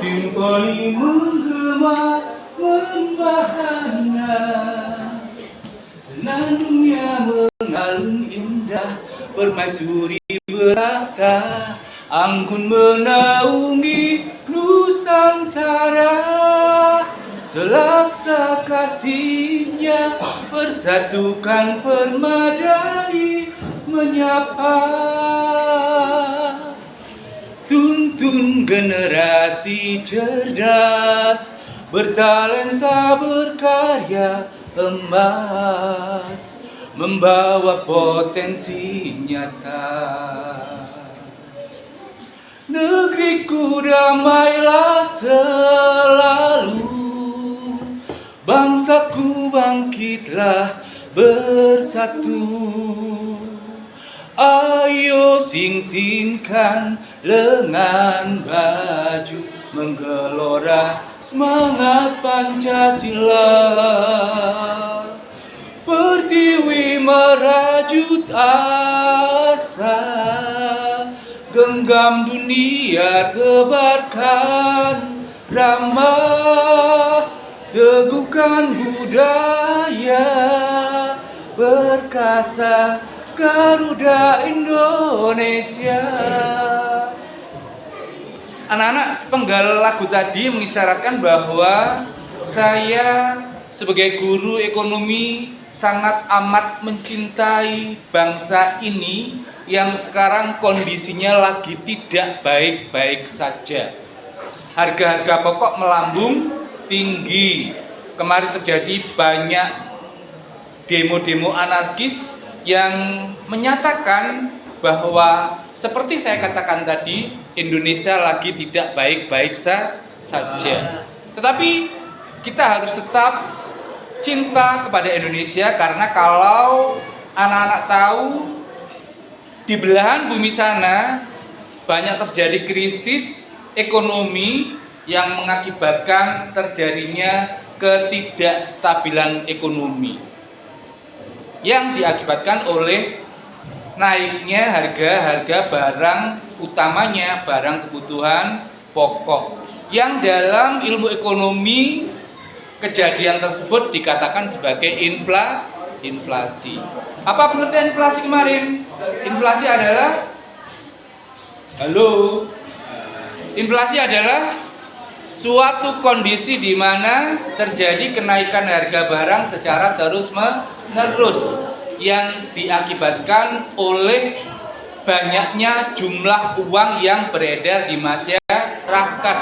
Simfoni menggema membahana, senandungnya mengalun indah, permaisuri bertahta, anggun menaungi Nusantara. Selaksa kasihnya persatukan permadani menyapa. Tuntun generasi cerdas, bertalenta berkarya emas, membawa potensi nyata. Negeriku damailah selalu, bangsaku bangkitlah bersatu. Ayo sing-singkan lengan baju, menggelora semangat Pancasila. Pertiwi merajut asa, genggam dunia tebarkan ramah, teguhkan budaya perkasa Garuda Indonesia. Anak-anak, sepenggal lagu tadi mengisyaratkan bahwa saya sebagai guru ekonomi sangat amat mencintai bangsa ini yang sekarang kondisinya lagi tidak baik-baik saja. Harga-harga pokok melambung tinggi. Kemarin terjadi banyak demo-demo anarkis yang menyatakan bahwa seperti saya katakan tadi, Indonesia lagi tidak baik-baik saja. Tetapi kita harus tetap cinta kepada Indonesia, karena kalau anak-anak tahu di belahan bumi sana banyak terjadi krisis ekonomi yang mengakibatkan terjadinya ketidakstabilan ekonomi yang diakibatkan oleh naiknya harga-harga barang, utamanya barang kebutuhan pokok, yang dalam ilmu ekonomi kejadian tersebut dikatakan sebagai inflasi. Apa pengertian inflasi kemarin? Inflasi adalah inflasi adalah suatu kondisi di mana terjadi kenaikan harga barang secara terus-menerus yang diakibatkan oleh banyaknya jumlah uang yang beredar di masyarakat.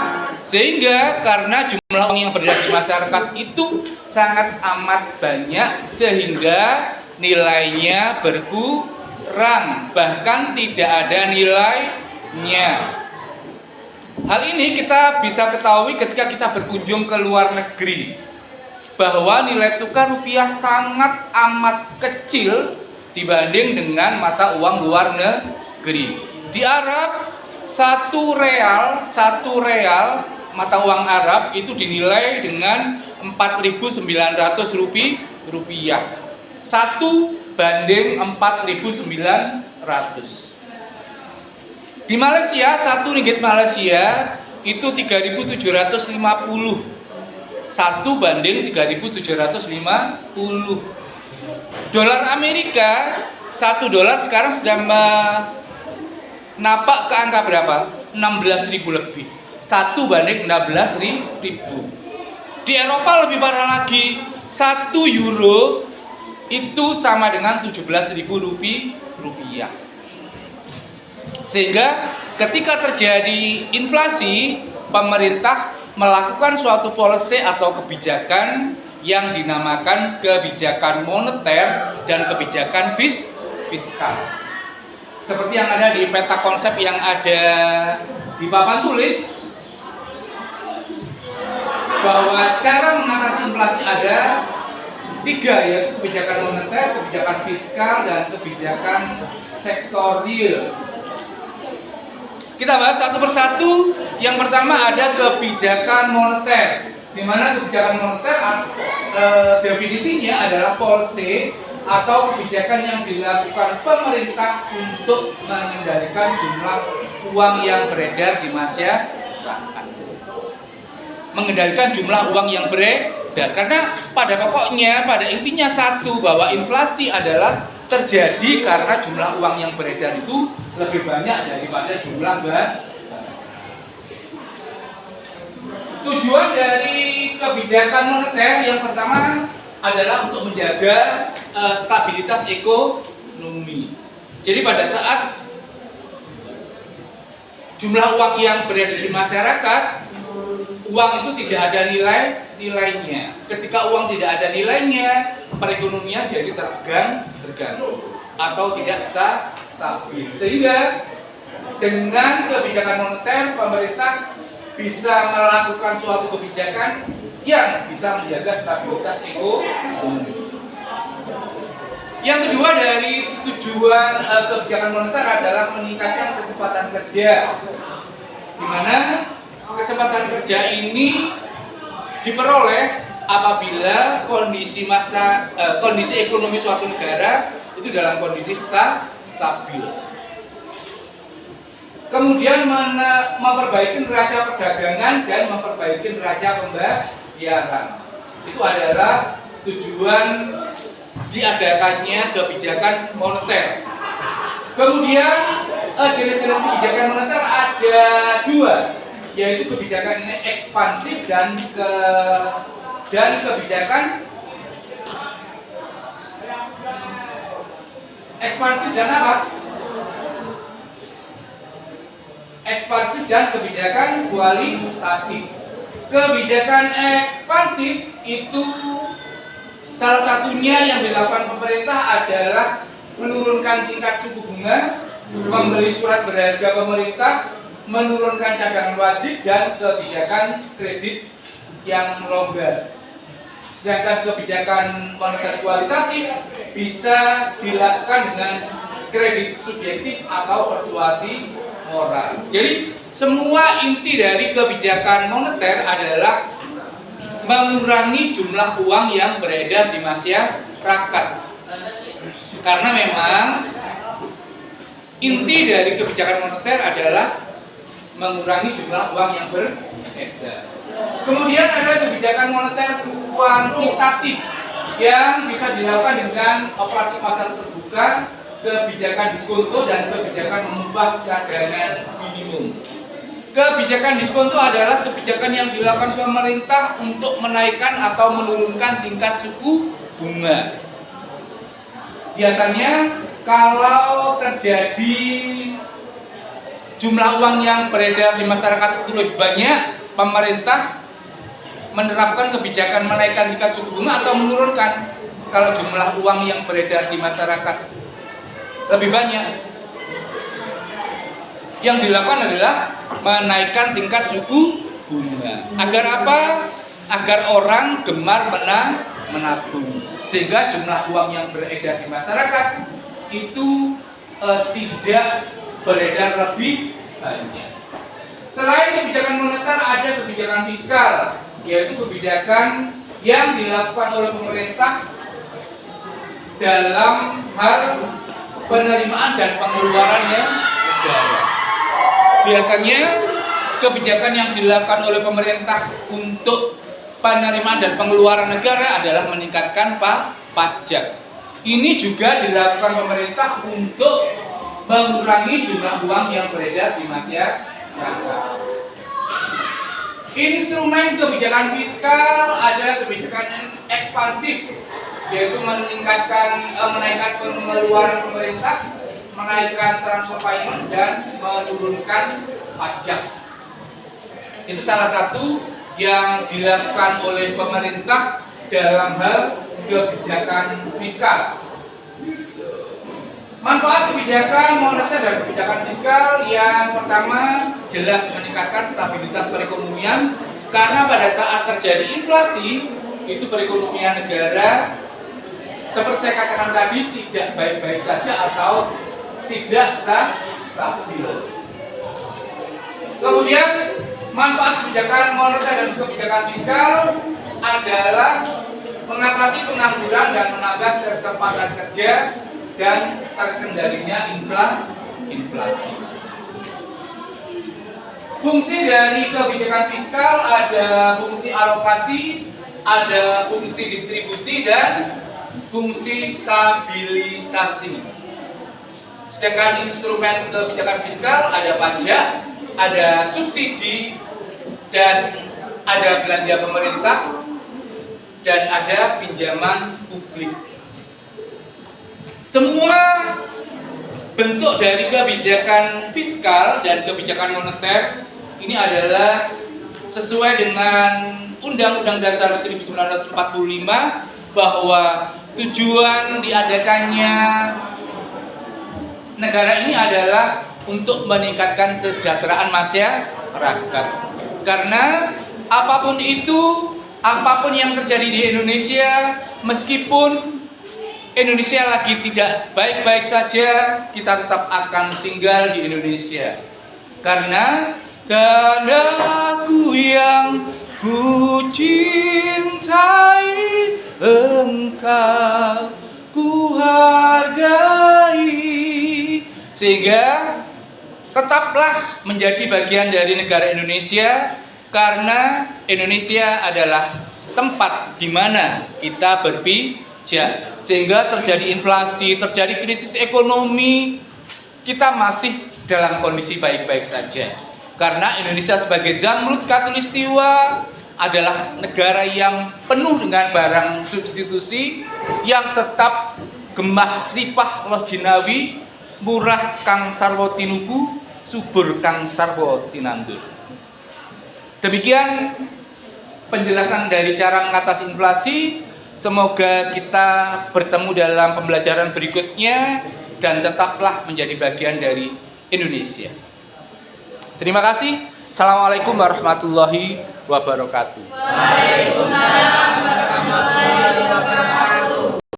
Sehingga karena jumlah uang yang beredar di masyarakat itu sangat amat banyak, sehingga nilainya berkurang, bahkan tidak ada nilainya. Hal ini kita bisa ketahui ketika kita berkunjung ke luar negeri, bahwa nilai tukar rupiah sangat amat kecil dibanding dengan mata uang luar negeri. Di Arab, satu real mata uang Arab itu dinilai dengan 4.900 rupiah. 1 banding 4.900. Di Malaysia, 1 ringgit Malaysia itu 3.750. 1 banding 3.750. Dolar Amerika, 1 dolar sekarang sudah menapak ke angka berapa? 16.000 lebih. 1 banding 16.000. Di Eropa lebih parah lagi. 1 euro itu sama dengan 17.000 rupiah. Sehingga ketika terjadi inflasi, pemerintah melakukan suatu policy atau kebijakan yang dinamakan kebijakan moneter dan kebijakan fiskal. Seperti yang ada di peta konsep yang ada di papan tulis, bahwa cara mengatasi inflasi ada 3, yaitu kebijakan moneter, kebijakan fiskal, dan kebijakan sektor real. Kita bahas satu persatu. Yang pertama ada kebijakan moneter, di mana kebijakan moneter definisinya adalah policy atau kebijakan yang dilakukan pemerintah untuk mengendalikan jumlah uang yang beredar di masyarakat. masyarakat. Mengendalikan jumlah uang yang beredar, karena pada pokoknya, pada intinya satu, bahwa inflasi adalah terjadi karena jumlah uang yang beredar itu lebih banyak daripada jumlah barang. Tujuan dari kebijakan moneter yang pertama adalah untuk menjaga stabilitas ekonomi. Jadi pada saat jumlah uang yang beredar di masyarakat, uang itu tidak ada nilainya. Ketika uang tidak ada nilainya, perekonomian jadi terganggu atau tidak stabil. Sehingga dengan kebijakan moneter, pemerintah bisa melakukan suatu kebijakan yang bisa menjaga stabilitas ekonomi. Yang kedua dari tujuan kebijakan moneter adalah meningkatkan kesempatan kerja, di mana kesempatan kerja ini diperoleh apabila kondisi ekonomi suatu negara itu dalam kondisi stabil. Kemudian memperbaiki neraca perdagangan dan memperbaiki neraca pembayaran. Itu adalah tujuan diadakannya kebijakan moneter. Kemudian jenis-jenis kebijakan moneter ada dua, yaitu kebijakan ini ekspansif dan kebijakan ekspansif dan apa? Ekspansif dan kebijakan kualitatif. Kebijakan ekspansif itu salah satunya yang dilakukan pemerintah adalah menurunkan tingkat suku bunga, membeli surat berharga pemerintah, menurunkan cadangan wajib, dan kebijakan kredit yang longgar. Sedangkan kebijakan moneter kualitatif bisa dilakukan dengan kredit subjektif atau persuasi moral. Jadi semua inti dari kebijakan moneter adalah mengurangi jumlah uang yang beredar di masyarakat. Karena memang inti dari kebijakan moneter adalah mengurangi jumlah uang yang beredar. Kemudian ada kebijakan moneter kuantitatif yang bisa dilakukan dengan operasi pasar terbuka, kebijakan diskonto, dan kebijakan mengubah cadangan minimum. Kebijakan diskonto adalah kebijakan yang dilakukan pemerintah untuk menaikkan atau menurunkan tingkat suku bunga. Biasanya kalau terjadi jumlah uang yang beredar di masyarakat itu lebih banyak, pemerintah menerapkan kebijakan menaikkan tingkat suku bunga atau menurunkan. Kalau jumlah uang yang beredar di masyarakat lebih banyak, yang dilakukan adalah menaikkan tingkat suku bunga. Agar apa? Agar orang gemar menabung, sehingga jumlah uang yang beredar di masyarakat itu tidak beredar lebih banyak. Selain kebijakan moneter, ada kebijakan fiskal, yaitu kebijakan yang dilakukan oleh pemerintah dalam hal penerimaan dan pengeluaran negara. Biasanya kebijakan yang dilakukan oleh pemerintah untuk penerimaan dan pengeluaran negara adalah meningkatkan pajak. Ini juga dilakukan pemerintah untuk mengurangi jumlah uang yang beredar di masyarakat. Instrumen kebijakan fiskal ada kebijakan ekspansif, yaitu menaikkan pengeluaran pemerintah, menaikkan transfer payment, dan menurunkan pajak. Itu salah satu yang dilakukan oleh pemerintah dalam hal kebijakan fiskal. Manfaat kebijakan moneter dan kebijakan fiskal yang pertama jelas meningkatkan stabilitas perekonomian, karena pada saat terjadi inflasi itu perekonomian negara seperti saya katakan tadi tidak baik-baik saja atau tidak stabil. Kemudian manfaat kebijakan moneter dan kebijakan fiskal adalah mengatasi pengangguran dan menambah kesempatan kerja dan terkendalinya inflasi. Fungsi dari kebijakan fiskal ada fungsi alokasi, ada fungsi distribusi, dan fungsi stabilisasi. Sedangkan instrumen kebijakan fiskal ada pajak, ada subsidi, dan ada belanja pemerintah, dan ada pinjaman publik. Semua bentuk dari kebijakan fiskal dan kebijakan moneter ini adalah sesuai dengan Undang-Undang Dasar 1945 bahwa tujuan diadakannya negara ini adalah untuk meningkatkan kesejahteraan masyarakat. Karena apapun itu, apapun yang terjadi di Indonesia, meskipun Indonesia lagi tidak baik-baik saja, kita tetap akan tinggal di Indonesia. Karena tanahku yang ku cintai, engkau ku hargai. Sehingga tetaplah menjadi bagian dari negara Indonesia, karena Indonesia adalah tempat di mana kita berpijak. Sehingga terjadi inflasi, terjadi krisis ekonomi, kita masih dalam kondisi baik-baik saja. Karena Indonesia sebagai Zamrud Khatulistiwa adalah negara yang penuh dengan barang substitusi, yang tetap gemah ripah loh jinawi, murah kang sarwo tinuku, subur kang sarwo tinandur. Demikian penjelasan dari cara mengatasi inflasi. Semoga kita bertemu dalam pembelajaran berikutnya dan tetaplah menjadi bagian dari Indonesia. Terima kasih. Assalamualaikum warahmatullahi wabarakatuh. Waalaikumsalam.